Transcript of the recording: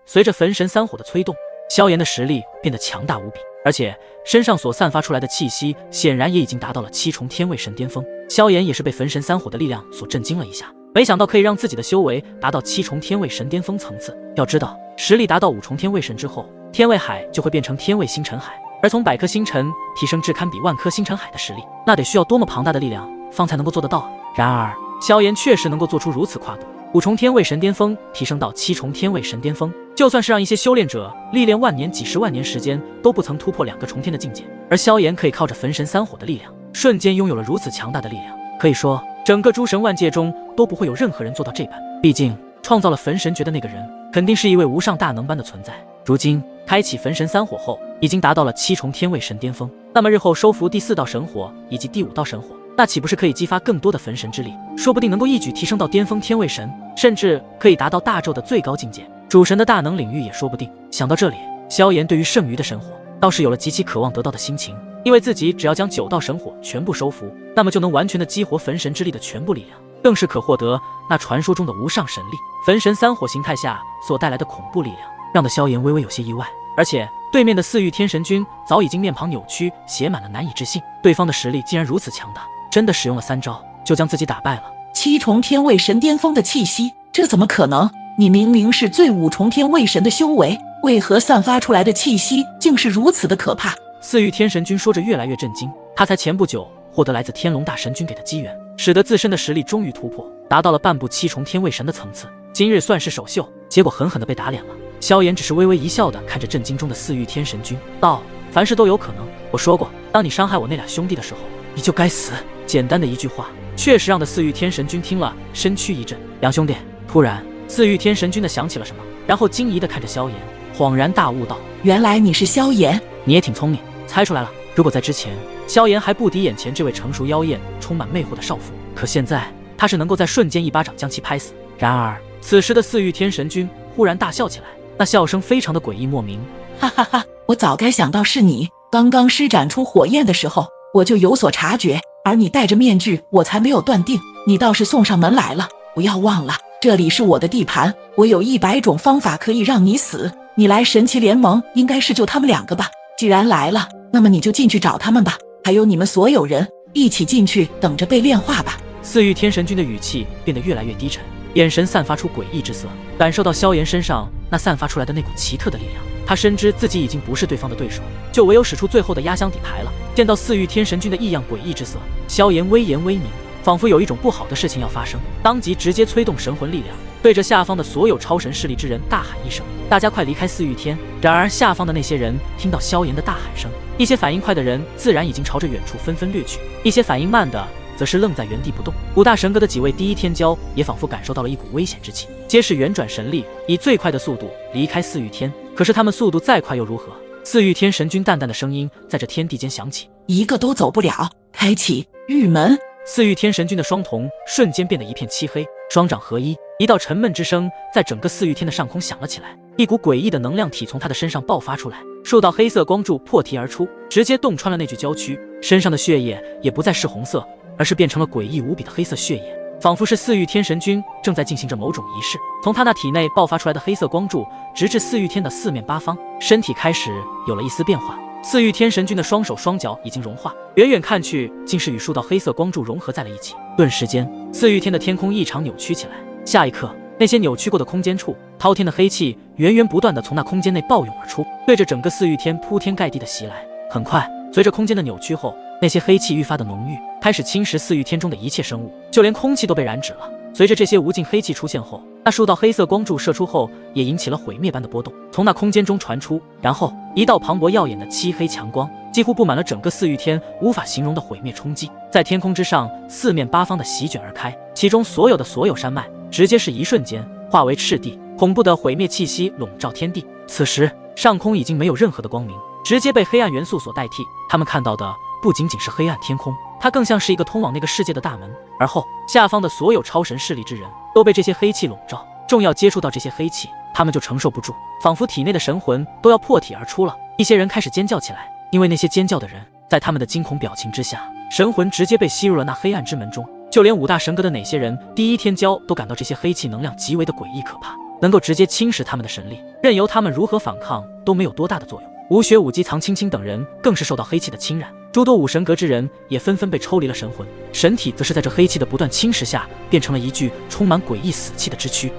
随着焚神三火的催动，萧炎的实力变得强大无比，而且身上所散发出来的气息显然也已经达到了7重天位神巅峰。萧炎也是被焚神三火的力量所震惊了一下，没想到可以让自己的修为达到7重天位神巅峰层次。要知道，实力达到5重天位神之后，天位海就会变成天位星辰海，而从百颗星辰提升至堪比万颗星辰海的实力，那得需要多么庞大的力量方才能够做得到啊！然而萧炎确实能够做出如此跨度，5重天位神巅峰提升到7重天位神巅峰，就算是让一些修炼者历练万年几十万年时间都不曾突破2个重天的境界，而萧炎可以靠着焚神三火的力量瞬间拥有了如此强大的力量，可以说整个诸神万界中都不会有任何人做到这般。毕竟创造了焚神诀的那个人肯定是一位无上大能般的存在，如今开启焚神三火后已经达到了7重天位神巅峰，那么日后收服第4道神火以及第5道神火，那岂不是可以激发更多的焚神之力，说不定能够一举提升到巅峰天位神，甚至可以达到大咒的最高境界，主神的大能领域也说不定。想到这里，萧炎对于剩余的神火倒是有了极其渴望得到的心情，因为自己只要将9道神火全部收服，那么就能完全的激活焚神之力的全部力量，更是可获得那传说中的无上神力。焚神三火形态下所带来的恐怖力量，让得萧炎微微有些意外，而且对面的4域天神君早已经面庞扭曲，写满了难以置信，对方的实力竟然如此强大，真的使用了3招就将自己打败了。7重天位神巅峰的气息，这怎么可能？你明明是最5重天位神的修为，为何散发出来的气息竟是如此的可怕？4域天神君说着越来越震惊，他才前不久获得来自天龙大神君给的机缘，使得自身的实力终于突破，达到了半步7重天位神的层次，今日算是首秀，结果狠狠地被打脸了。萧炎只是微微一笑地看着震惊中的4域天神君，道：凡事都有可能，我说过，当你伤害我那俩兄弟的时候，你就该死。简单的一句话，确实让的4域天神君听了身躯一震。两兄弟，突然4域天神君的想起了什么，然后惊疑地看着萧炎，恍然大悟道：原来你是萧炎，你也挺聪明，猜出来了。如果在之前，萧炎还不敌眼前这位成熟妖艳、充满魅惑的少妇，可现在他是能够在瞬间一巴掌将其拍死。然而此时的4域天神君忽然大笑起来，那笑声非常的诡异莫名。哈哈哈，我早该想到是你，刚刚施展出火焰的时候我就有所察觉，而你戴着面具我才没有断定，你倒是送上门来了。不要忘了，这里是我的地盘，我有100种方法可以让你死。你来神奇联盟应该是救他们2个吧？既然来了，那么你就进去找他们吧，还有你们所有人一起进去等着被炼化吧。4域天神君的语气变得越来越低沉，眼神散发出诡异之色，感受到萧炎身上那散发出来的那股奇特的力量，他深知自己已经不是对方的对手，就唯有使出最后的压箱底牌了。见到4域天神君的异样诡异之色，萧炎微言微明，仿佛有一种不好的事情要发生，当即直接催动神魂力量，对着下方的所有超神势力之人大喊一声：大家快离开4域天！然而下方的那些人听到萧炎的大喊声，一些反应快的人自然已经朝着远处纷纷掠去，一些反应慢的则是愣在原地不动。5大神阁的几位第一天骄也仿佛感受到了一股危险之气，皆是旋转神力，以最快的速度离开4域天。可是他们速度再快又如何？4域天神君淡淡的声音在这天地间响起：一个都走不了，开启玉门。4域天神君的双瞳瞬间变得一片漆黑，双掌合一，一道沉闷之声在整个4域天的上空响了起来，一股诡异的能量体从他的身上爆发出来，数道黑色光柱破题而出，直接洞穿了那具娇躯，身上的血液也不再是红色，而是变成了诡异无比的黑色血液，仿佛是4域天神君正在进行着某种仪式。从他那体内爆发出来的黑色光柱直至4域天的四面八方，身体开始有了一丝变化。4域天神君的双手双脚已经融化，远远看去竟是与数道黑色光柱融合在了一起。顿时间，4域天的天空异常扭曲起来，下一刻，那些扭曲过的空间处，滔天的黑气源源不断地从那空间内暴涌而出，对着整个4域天铺天盖地的袭来。很快，随着空间的扭曲后，那些黑气愈发的浓郁，开始侵蚀4域天中的一切生物，就连空气都被染指了。随着这些无尽黑气出现后，那数道黑色光柱射出后，也引起了毁灭般的波动，从那空间中传出，然后一道磅礴耀眼的漆黑强光几乎布满了整个4域天，无法形容的毁灭冲击在天空之上四面八方的席卷而开，其中所有山脉直接是一瞬间化为赤地，恐怖的毁灭气息笼罩天地。此时上空已经没有任何的光明，直接被黑暗元素所代替，他们看到的不仅仅是黑暗天空，它更像是一个通往那个世界的大门。而后下方的所有超神势力之人都被这些黑气笼罩，重要接触到这些黑气，他们就承受不住，仿佛体内的神魂都要破体而出了。一些人开始尖叫起来，因为那些尖叫的人在他们的惊恐表情之下，神魂直接被吸入了那黑暗之门中。就连5大神阁的哪些人第一天骄都感到这些黑气能量极为的诡异可怕。能够直接侵蚀他们的神力，任由他们如何反抗都没有多大的作用。吴雪、武姬、藏青青等人更是受到黑气的侵染，诸多武神阁之人也纷纷被抽离了神魂，神体则是在这黑气的不断侵蚀下，变成了一具充满诡异死气的之躯。